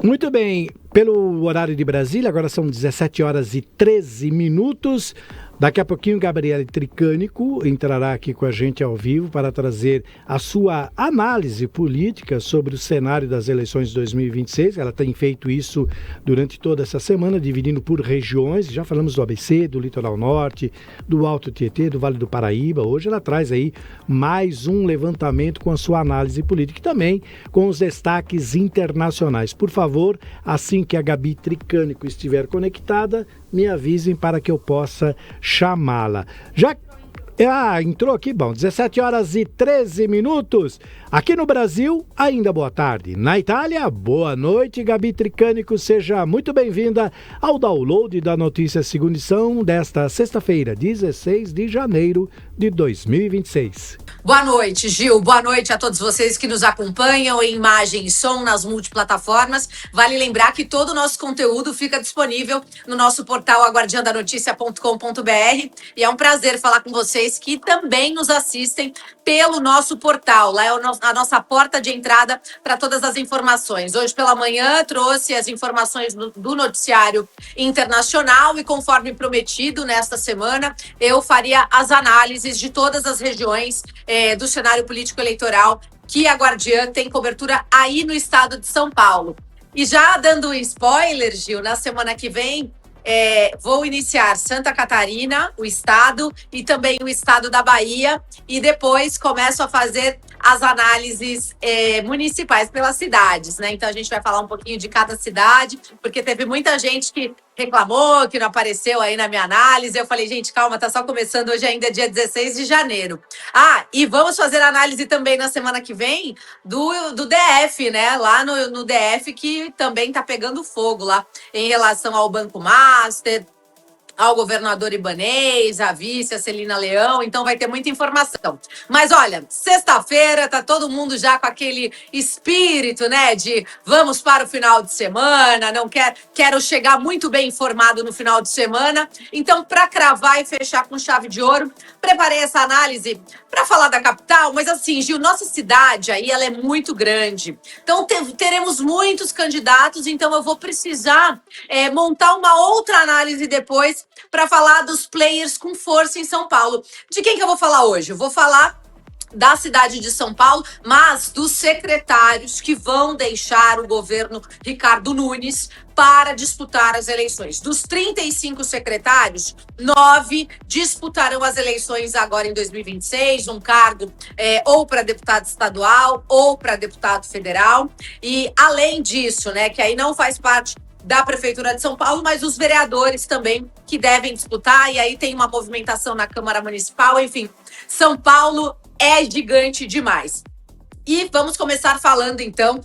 Muito bem, pelo horário de Brasília, agora são 17 horas e 13 minutos. Daqui a pouquinho, Gabriele Tricânico entrará aqui com a gente ao vivo para trazer a sua análise política sobre o cenário das eleições de 2026. Ela tem feito isso durante toda essa semana, dividindo por regiões. Já falamos do ABC, do Litoral Norte, do Alto Tietê, do Vale do Paraíba. Hoje ela traz aí mais um levantamento com a sua análise política e também com os destaques internacionais. Por favor, assim que a Gabi Tricânico estiver conectada, me avisem para que eu possa chamá-la. Entrou aqui, bom, 17 horas e 13 minutos. Aqui no Brasil, ainda boa tarde. Na Itália, boa noite, Gabi Tricânico. Seja muito bem-vinda ao download da Notícia Segunda Edição desta sexta-feira, 16 de janeiro de 2026. Boa noite, Gil. Boa noite a todos vocês que nos acompanham em imagem e som nas multiplataformas. Vale lembrar que todo o nosso conteúdo fica disponível no nosso portal aguardiandanoticia.com.br e é um prazer falar com vocês que também nos assistem pelo nosso portal. Lá é a nossa porta de entrada para todas as informações. Hoje pela manhã trouxe as informações do noticiário internacional e, conforme prometido nesta semana, eu faria as análises de todas as regiões do cenário político-eleitoral que a Guardiã tem cobertura aí no estado de São Paulo. E já dando um spoiler, Gil, na semana que vem vou iniciar Santa Catarina, o estado, e também o estado da Bahia, e depois começo a fazer as análises municipais pelas cidades, né? Então a gente vai falar um pouquinho de cada cidade, porque teve muita gente que reclamou, que não apareceu aí na minha análise. Eu falei, gente, calma, tá só começando, hoje ainda é dia 16 de janeiro. E vamos fazer análise também na semana que vem do DF, né? Lá no DF, que também tá pegando fogo lá em relação ao Banco Master, ao governador Ibanez, a vice, a Celina Leão, então vai ter muita informação. Mas olha, sexta-feira tá todo mundo já com aquele espírito, né, de vamos para o final de semana, quero chegar muito bem informado no final de semana. Então, para cravar e fechar com chave de ouro, preparei essa análise para falar da capital, mas assim, Gil, nossa cidade aí, ela é muito grande. Então, teremos muitos candidatos, então eu vou precisar montar uma outra análise depois para falar dos players com força em São Paulo. De quem que eu vou falar hoje? Eu vou falar da cidade de São Paulo, mas dos secretários que vão deixar o governo Ricardo Nunes para disputar as eleições. Dos 35 secretários, 9 disputarão as eleições agora em 2026, um cargo ou para deputado estadual ou para deputado federal. E além disso, né, que aí não faz parte da Prefeitura de São Paulo, mas os vereadores também que devem disputar, e aí tem uma movimentação na Câmara Municipal, enfim, São Paulo é gigante demais. E vamos começar falando, então,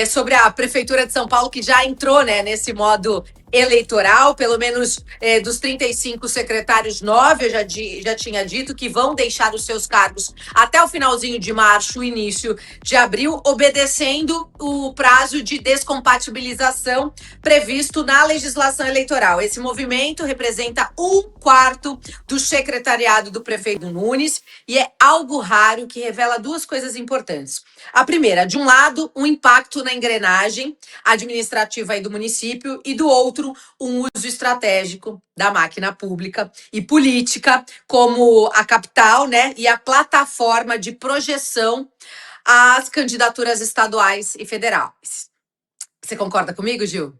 sobre a Prefeitura de São Paulo, que já entrou, né, nesse modo eleitoral, pelo menos dos 35 secretários, 9, eu já tinha dito, que vão deixar os seus cargos até o finalzinho de março, início de abril, obedecendo o prazo de descompatibilização previsto na legislação eleitoral. Esse movimento representa 1/4 do secretariado do prefeito Nunes e é algo raro que revela duas coisas importantes. A primeira, de um lado, um impacto na engrenagem administrativa aí do município, e do outro, um uso estratégico da máquina pública e política como a capital, né, e a plataforma de projeção às candidaturas estaduais e federais. Você concorda comigo, Gil?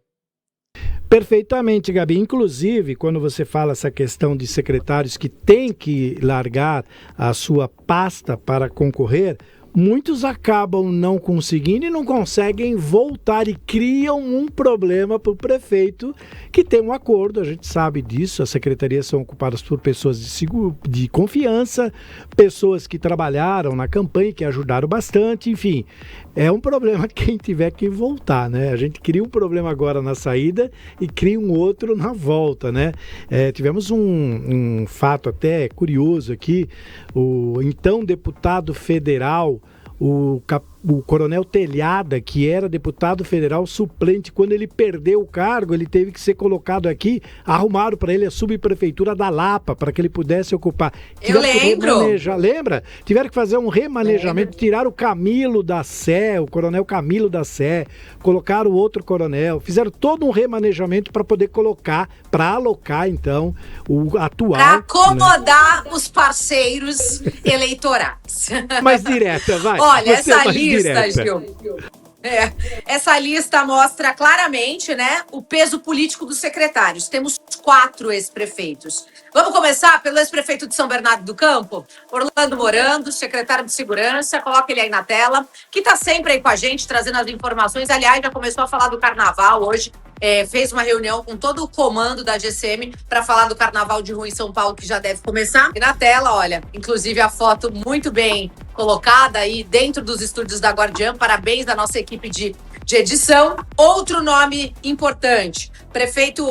Perfeitamente, Gabi. Inclusive, quando você fala essa questão de secretários que têm que largar a sua pasta para concorrer, muitos acabam não conseguindo e não conseguem voltar e criam um problema para o prefeito, que tem um acordo, a gente sabe disso. As secretarias são ocupadas por pessoas de confiança, pessoas que trabalharam na campanha, que ajudaram bastante, enfim. É um problema quem tiver que voltar, né? A gente cria um problema agora na saída e cria um outro na volta, né? Tivemos um fato até curioso aqui. O então deputado federal, o o coronel Telhada, que era deputado federal suplente, quando ele perdeu o cargo, ele teve que ser colocado aqui, arrumaram para ele a subprefeitura da Lapa, para que ele pudesse ocupar. Eu lembro. Lembra? Tiveram que fazer um remanejamento, tiraram o Camilo da Sé, o coronel Camilo da Sé, colocaram outro coronel, fizeram todo um remanejamento para poder colocar, para alocar, então, o atual... Para acomodar, né, os parceiros eleitorais. Mais direta, vai. Olha, essa lista, Gil, essa lista mostra claramente, né, o peso político dos secretários. Temos 4 ex-prefeitos. Vamos começar pelo ex-prefeito de São Bernardo do Campo, Orlando Morando, secretário de Segurança. Coloca ele aí na tela, que está sempre aí com a gente, trazendo as informações. Aliás, já começou a falar do carnaval hoje. Fez uma reunião com todo o comando da GCM para falar do Carnaval de Rua em São Paulo, que já deve começar. E na tela, olha, inclusive a foto muito bem colocada aí dentro dos estúdios da Guardiã. Parabéns da nossa equipe de edição. Outro nome importante,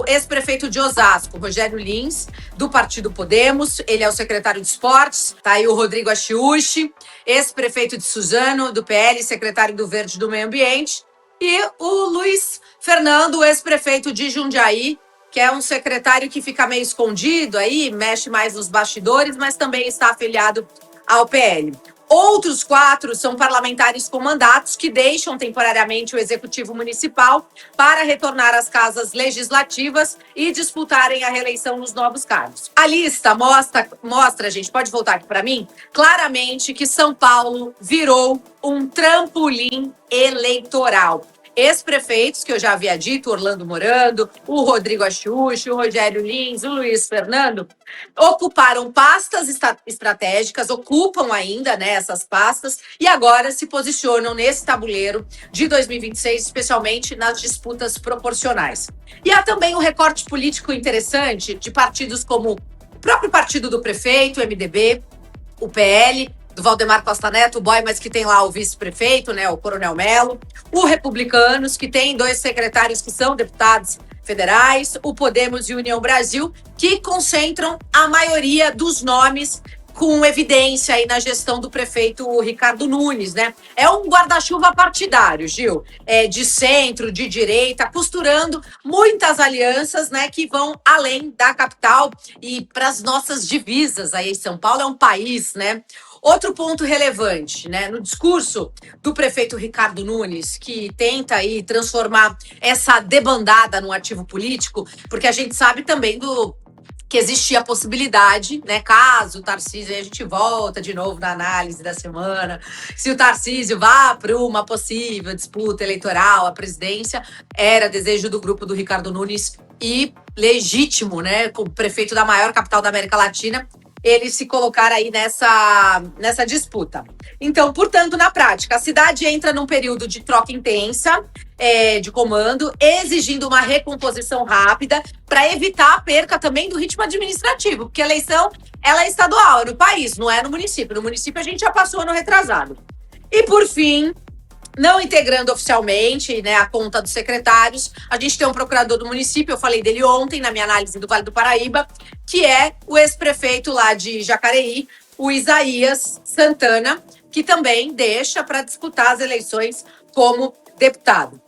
ex-prefeito de Osasco, Rogério Lins, do Partido Podemos. Ele é o secretário de Esportes. Tá aí o Rodrigo Achiuchi, ex-prefeito de Suzano, do PL, secretário do Verde e do Meio Ambiente. E o Luiz Fernando, ex-prefeito de Jundiaí, que é um secretário que fica meio escondido aí, mexe mais nos bastidores, mas também está afiliado ao PL. Outros 4 são parlamentares com mandatos que deixam temporariamente o Executivo Municipal para retornar às casas legislativas e disputarem a reeleição nos novos cargos. A lista mostra, gente, pode voltar aqui para mim, claramente que São Paulo virou um trampolim eleitoral. Ex-prefeitos, que eu já havia dito, Orlando Morando, o Rodrigo Achiuchi, o Rogério Lins, o Luiz Fernando, ocuparam pastas estratégicas, ocupam ainda, né, essas pastas, e agora se posicionam nesse tabuleiro de 2026, especialmente nas disputas proporcionais. E há também um recorte político interessante de partidos como o próprio partido do prefeito, o MDB, o PL, do Valdemar Costa Neto, o boy, mas que tem lá o vice-prefeito, né, o Coronel Melo, o Republicanos, que tem 2 secretários que são deputados federais, o Podemos e o União Brasil, que concentram a maioria dos nomes com evidência aí na gestão do prefeito Ricardo Nunes, né? É um guarda-chuva partidário, Gil, de centro, de direita, costurando muitas alianças, né, que vão além da capital e para as nossas divisas aí. São Paulo é um país, né? Outro ponto relevante, né, no discurso do prefeito Ricardo Nunes, que tenta aí transformar essa debandada num ativo político, porque a gente sabe também que existia a possibilidade, né, caso o Tarcísio, aí a gente volta de novo na análise da semana, se o Tarcísio vá para uma possível disputa eleitoral, a presidência, era desejo do grupo do Ricardo Nunes e legítimo, né, como prefeito da maior capital da América Latina, ele se colocar aí nessa disputa. Então, portanto, na prática, a cidade entra num período de troca intensa de comando, exigindo uma recomposição rápida para evitar a perca também do ritmo administrativo, porque a eleição ela é estadual, é no país, não é no município. No município a gente já passou ano retrasado. E, por fim, não integrando oficialmente, né, a conta dos secretários, a gente tem um procurador do município, eu falei dele ontem na minha análise do Vale do Paraíba, que é o ex-prefeito lá de Jacareí, o Isaías Santana, que também deixa para disputar as eleições como deputado.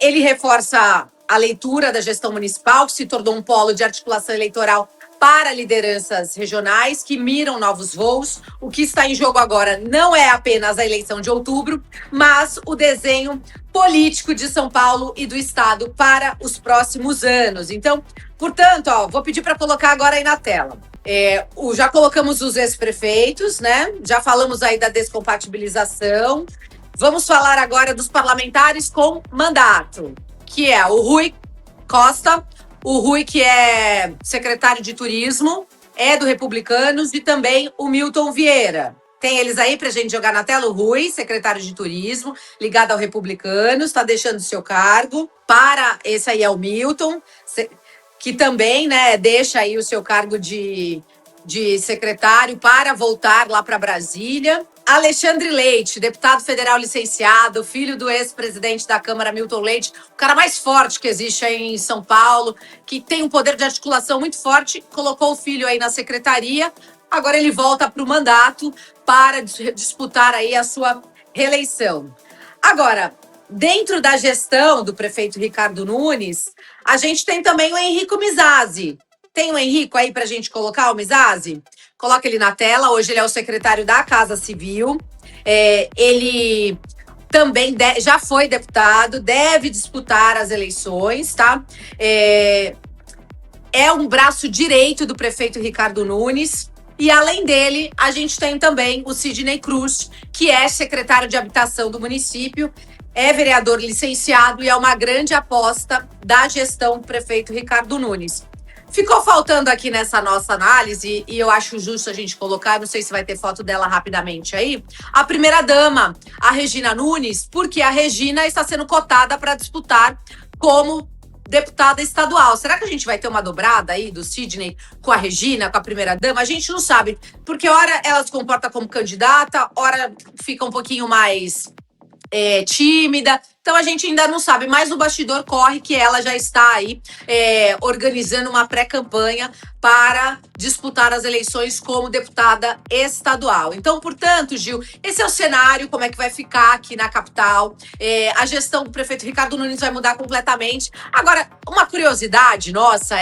Ele reforça a leitura da gestão municipal, que se tornou um polo de articulação eleitoral para lideranças regionais que miram novos voos. O que está em jogo agora não é apenas a eleição de outubro, mas o desenho político de São Paulo e do estado para os próximos anos. Então, portanto, vou pedir para colocar agora aí na tela. Já colocamos os ex-prefeitos, né? Já falamos aí da descompatibilização. Vamos falar agora dos parlamentares com mandato, que é o Rui Costa, o Rui, que é secretário de Turismo, é do Republicanos, e também o Milton Vieira. Tem eles aí para a gente jogar na tela. O Rui, secretário de Turismo, ligado ao Republicanos, está deixando o seu cargo. Esse aí é o Milton, que também, né, deixa aí o seu cargo de secretário para voltar lá para Brasília. Alexandre Leite, deputado federal licenciado, filho do ex-presidente da Câmara, Milton Leite, o cara mais forte que existe aí em São Paulo, que tem um poder de articulação muito forte, colocou o filho aí na secretaria, agora ele volta para o mandato para disputar aí a sua reeleição. Agora, dentro da gestão do prefeito Ricardo Nunes, a gente tem também o Enrico Mizasi. Tem o Henrico aí para a gente colocar o Mizasi? Coloca ele na tela. Hoje ele é o secretário da Casa Civil. Ele também já foi deputado, deve disputar as eleições, tá? É um braço direito do prefeito Ricardo Nunes. E, além dele, a gente tem também o Sidney Cruz, que é secretário de Habitação do município, é vereador licenciado e é uma grande aposta da gestão do prefeito Ricardo Nunes. Ficou faltando aqui nessa nossa análise, e eu acho justo a gente colocar, não sei se vai ter foto dela rapidamente aí, a primeira-dama, a Regina Nunes, porque a Regina está sendo cotada para disputar como deputada estadual. Será que a gente vai ter uma dobrada aí do Sidney com a Regina, com a primeira-dama? A gente não sabe, porque ora ela se comporta como candidata, ora fica um pouquinho mais tímida. Então a gente ainda não sabe, mas o bastidor corre que ela já está aí organizando uma pré-campanha para disputar as eleições como deputada estadual. Então, portanto, Gil, esse é o cenário, como é que vai ficar aqui na capital. A gestão do prefeito Ricardo Nunes vai mudar completamente. Agora, uma curiosidade nossa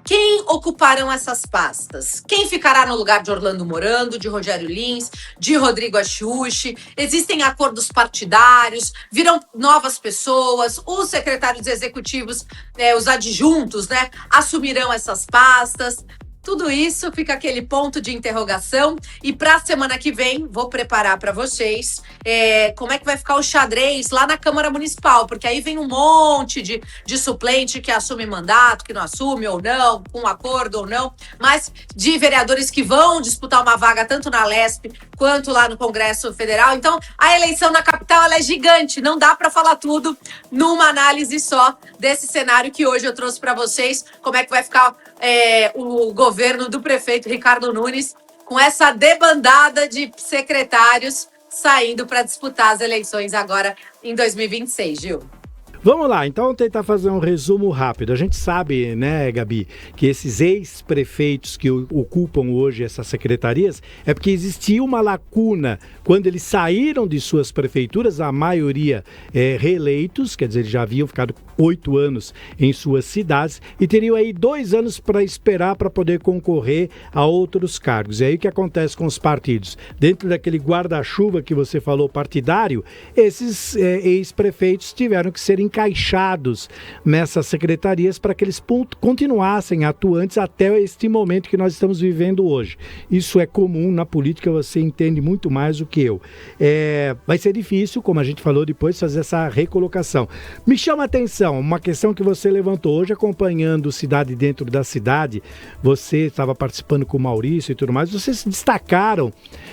quem ocuparão essas pastas? Quem ficará no lugar de Orlando Morando, de Rogério Lins, de Rodrigo Achiuchi? Existem acordos partidários? Virão novas pessoas? Os secretários executivos, os adjuntos, assumirão essas pastas? Tudo isso fica aquele ponto de interrogação. E para a semana que vem, vou preparar para vocês como é que vai ficar o xadrez lá na Câmara Municipal, porque aí vem um monte de suplente que assume mandato, que não assume ou não, com acordo ou não, mas de vereadores que vão disputar uma vaga tanto na Lesp quanto lá no Congresso Federal. Então, a eleição na capital ela é gigante, não dá para falar tudo numa análise só desse cenário que hoje eu trouxe para vocês, como é que vai ficar o governo do prefeito Ricardo Nunes com essa debandada de secretários saindo para disputar as eleições agora em 2026, Gil. Vamos lá, então tentar fazer um resumo rápido. A gente sabe, né, Gabi, que esses ex-prefeitos que ocupam hoje essas secretarias é porque existia uma lacuna. Quando eles saíram de suas prefeituras, a maioria reeleitos, quer dizer, eles já haviam ficado 8 anos em suas cidades e teriam aí 2 anos para esperar para poder concorrer a outros cargos. E aí o que acontece com os partidos? Dentro daquele guarda-chuva que você falou partidário, esses ex-prefeitos tiveram que ser encaixados nessas secretarias para que eles continuassem atuantes até este momento que nós estamos vivendo hoje. Isso é comum na política, você entende muito mais do que eu. Vai ser difícil, como a gente falou depois, fazer essa recolocação. Me chama a atenção, uma questão que você levantou hoje, acompanhando Cidade Dentro da Cidade, você estava participando com o Maurício e tudo mais, vocês destacaram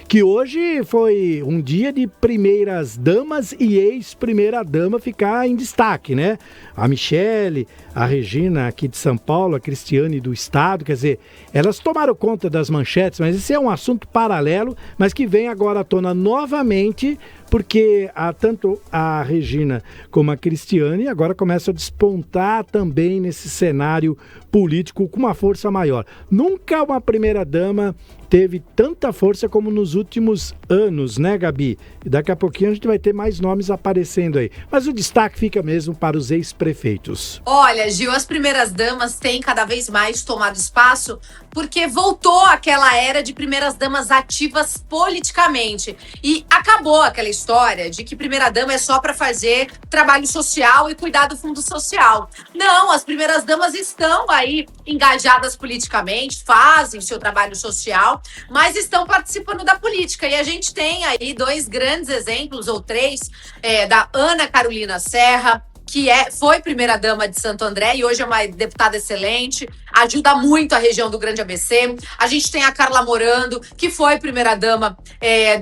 que hoje foi um dia de primeiras damas e ex-primeira dama ficar em destaque, né? A Michele, a Regina aqui de São Paulo, a Cristiane do Estado, quer dizer, elas tomaram conta das manchetes, mas esse é um assunto paralelo, mas que vem agora à tona novamente, porque tanto a Regina como a Cristiane agora começam a despontar também nesse cenário político com uma força maior. Nunca uma primeira-dama teve tanta força como nos últimos anos, né, Gabi? E daqui a pouquinho a gente vai ter mais nomes aparecendo aí. Mas o destaque fica mesmo para os ex-prefeitos. Olha, Gil, as primeiras-damas têm cada vez mais tomado espaço porque voltou aquela era de primeiras-damas ativas politicamente. E acabou aquela história de que primeira-dama é só para fazer trabalho social e cuidar do fundo social. Não, as primeiras-damas estão aí engajadas politicamente, fazem seu trabalho social, mas estão participando da política. E a gente tem aí 2 grandes exemplos, ou 3, da Ana Carolina Serra, que foi primeira-dama de Santo André e hoje é uma deputada excelente, ajuda muito a região do Grande ABC. A gente tem a Carla Morando, que foi primeira-dama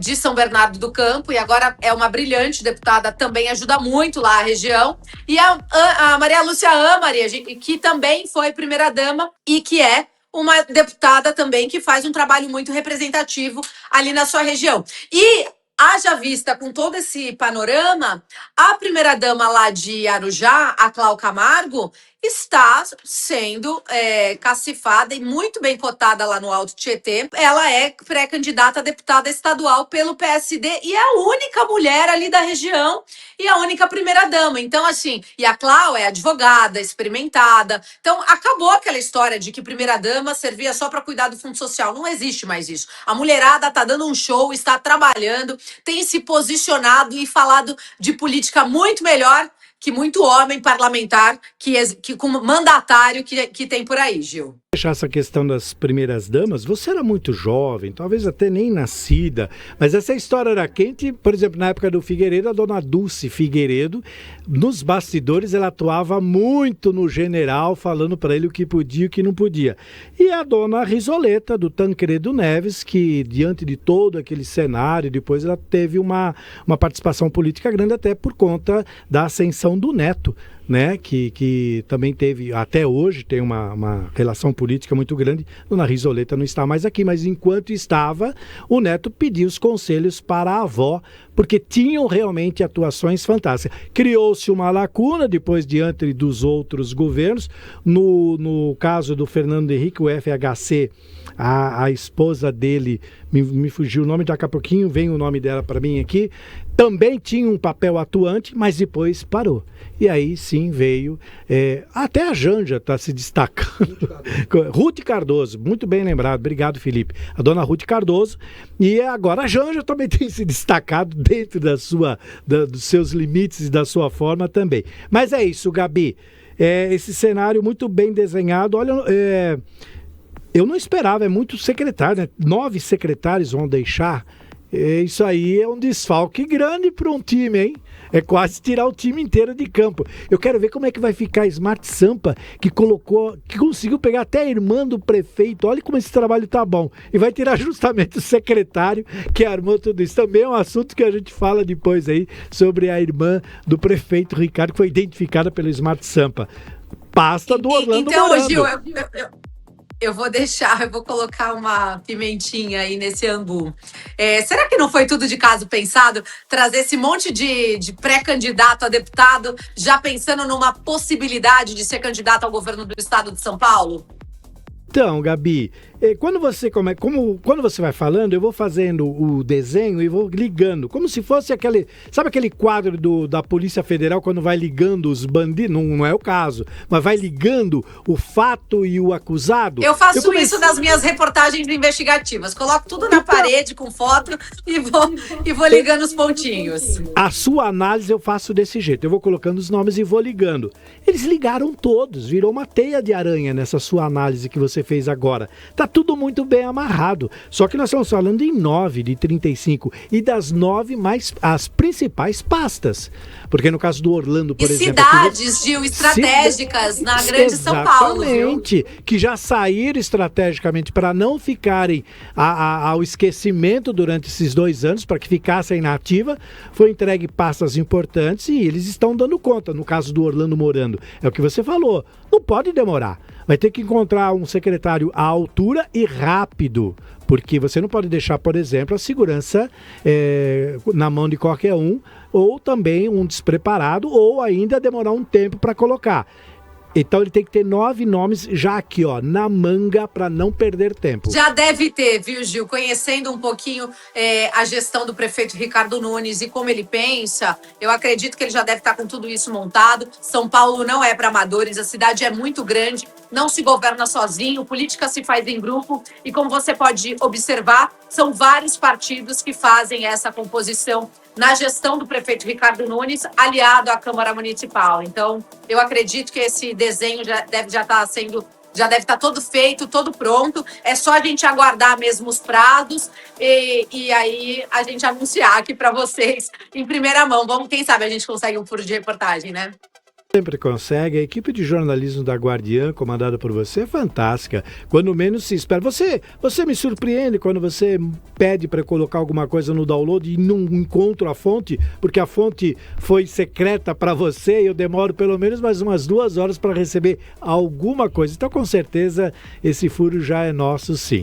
de São Bernardo do Campo e agora é uma brilhante deputada, também ajuda muito lá a região. E a Maria Lúcia Amari, que também foi primeira-dama e que é uma deputada também que faz um trabalho muito representativo ali na sua região. E haja vista com todo esse panorama, a primeira-dama lá de Arujá, a Clau Camargo, está sendo cacifada e muito bem cotada lá no Alto Tietê. Ela é pré-candidata a deputada estadual pelo PSD e é a única mulher ali da região e a única primeira-dama. Então, assim, e a Clau é advogada, experimentada. Então, acabou aquela história de que primeira-dama servia só para cuidar do fundo social. Não existe mais isso. A mulherada está dando um show, está trabalhando, tem se posicionado e falado de política muito melhor que muito homem parlamentar, que com mandatário que tem por aí, Gil. Deixar essa questão das primeiras damas, você era muito jovem, talvez até nem nascida, mas essa história era quente. Por exemplo, na época do Figueiredo, a dona Dulce Figueiredo, nos bastidores, ela atuava muito no general, falando para ele o que podia e o que não podia. E a dona Risoleta, do Tancredo Neves, que diante de todo aquele cenário, depois ela teve uma participação política grande, até por conta da ascensão do neto, né, que também teve, até hoje tem uma relação política muito grande. Dona Risoleta não está mais aqui, mas enquanto estava, o neto pediu os conselhos para a avó, porque tinham realmente atuações fantásticas. Criou-se uma lacuna depois diante dos outros governos. No caso do Fernando Henrique, o FHC, a esposa dele, me fugiu o nome, daqui a pouquinho vem o nome dela para mim aqui, também tinha um papel atuante, mas depois parou. E aí sim veio, até a Janja está se destacando. Ruth Cardoso, muito bem lembrado, obrigado, Felipe. A dona Ruth Cardoso, e agora a Janja também tem se destacado dentro dos seus limites e da sua forma também. Mas é isso, Gabi, esse cenário muito bem desenhado. Olha, eu não esperava, é muito secretário, né? 9 secretários vão deixar. Isso aí é um desfalque grande para um time, hein? É quase tirar o time inteiro de campo. Eu quero ver como é que vai ficar a Smart Sampa, que conseguiu pegar até a irmã do prefeito. Olha como esse trabalho tá bom. E vai tirar justamente o secretário que armou tudo isso. Também é um assunto que a gente fala depois aí sobre a irmã do prefeito Ricardo, que foi identificada pelo Smart Sampa. Pasta do Orlando Morando. Gil, eu vou colocar uma pimentinha aí nesse angu. Será que não foi tudo de caso pensado? Trazer esse monte de pré-candidato a deputado, já pensando numa possibilidade de ser candidato ao governo do estado de São Paulo? Então, Gabi, quando você vai falando, eu vou fazendo o desenho e vou ligando, como se fosse sabe aquele quadro da Polícia Federal quando vai ligando os bandidos? Não é o caso, mas vai ligando o fato e o acusado. Eu faço isso nas minhas reportagens investigativas, coloco tudo na parede com foto e vou ligando os pontinhos. A sua análise eu faço desse jeito, eu vou colocando os nomes e vou ligando. Eles ligaram todos, virou uma teia de aranha nessa sua análise que você fez agora. Tá tudo muito bem amarrado. Só que nós estamos falando em 9 de 35 e das 9 mais as principais pastas. Porque no caso do Orlando, por exemplo... cidades, Gil, estratégicas na grande São Paulo, viu? Exatamente, que já saíram estrategicamente para não ficarem ao esquecimento durante esses 2 anos, para que ficassem na ativa. Foi entregue pastas importantes e eles estão dando conta. No caso do Orlando Morando, é o que você falou. Não pode demorar. Vai ter que encontrar um secretário à altura e rápido, porque você não pode deixar, por exemplo, a segurança na mão de qualquer um, ou também um despreparado, ou ainda demorar um tempo para colocar. Então ele tem que ter 9 nomes já aqui, ó, na manga, para não perder tempo. Já deve ter, viu, Gil? Conhecendo um pouquinho a gestão do prefeito Ricardo Nunes e como ele pensa, eu acredito que ele já deve estar com tudo isso montado. São Paulo não é para amadores, a cidade é muito grande, não se governa sozinho, política se faz em grupo e, como você pode observar, são vários partidos que fazem essa composição na gestão do prefeito Ricardo Nunes, aliado à Câmara Municipal. Então, eu acredito que esse desenho já deve estar todo feito, todo pronto. É só a gente aguardar mesmo os prazos e aí a gente anunciar aqui para vocês em primeira mão. Vamos, quem sabe a gente consegue um furo de reportagem, né? Sempre consegue. A equipe de jornalismo da Guardiã, comandada por você, é fantástica. Quando menos se espera. Você me surpreende quando você pede para colocar alguma coisa no download e não encontro a fonte, porque a fonte foi secreta para você e eu demoro pelo menos mais umas 2 horas para receber alguma coisa. Então, com certeza, esse furo já é nosso, sim.